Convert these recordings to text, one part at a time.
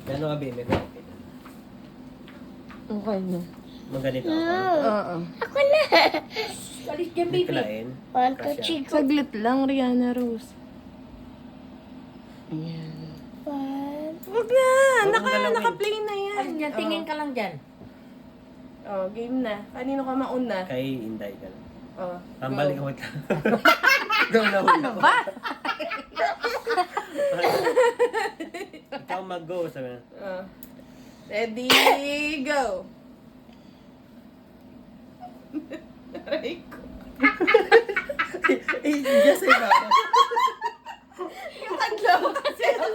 Gano'n abi, may okay na. Okay na. Maganito ako. Oo. Ako na. Alis dyan, Hindi baby. kalain. One, two, Kasya. three, go. Saglit lang, Rihanna Rose. Ayan. One. Wag na! Huwag mong galawin. Naka-play na yan. Alis dyan, tingin ka lang dyan. Oh, game na. Kanino ka mauna? Kay Inday ka na. Oh, Pambalik go. ako ito. Go na hula ko. Ba? Ikaw mag-go, sabi na. Oh. Ready, go! Aray ko. Eh, just say ba? Yung taglaw kasi ako.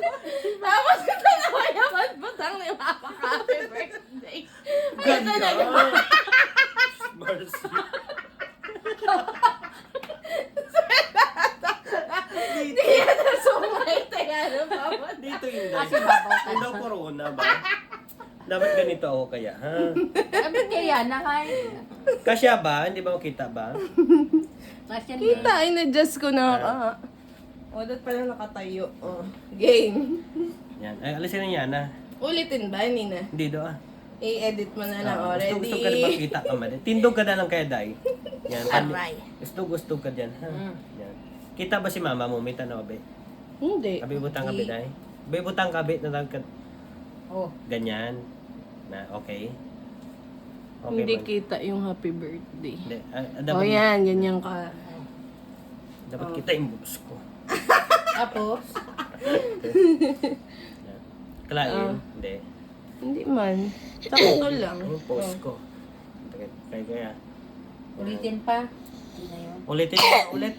Tapos ito na mayaman butang ni Mama ka. Happy birthday. Ayun na na yung Mercy. Hindi yan na sumay. Taya na, Mama. Dito Inday. Kasi babaw ka. Ikaw corona ba? Dapat ganito ako kaya, ha? Sabi kaya na kay. Kasya ba? Hindi ba makita ba? Nasyan Kita, in-adjust ko na ka. O, dapat pala nakatayo. Oh, game. Yan. Ay, alisin na yan, ha? Ulitin ba? Hindi na. Hindi do, ah. I-edit mo na lang. Ah, Oh, gusto ka na ba ready? kita ka man? Tindog ka na lang kaya, Day. Yan. Aray. Gusto ka dyan, ha? Yan. Kita ba si mama mo? May tanaw, be? Hindi. Abi butang ka, be, Day? Be, butang ka, be? Oh. Ganyan. Na, okay. Okay Hindi man. kita yung happy birthday. Hindi. Oh, yan. Ganyan ka. Dapat kita yung boobs ko. Tapos, Yan. Kalain? Hindi. Hindi man. Sakto lang. Yung post ko. Kaya. ulitin pa. Hindi na yun. Ulitin mo ulit.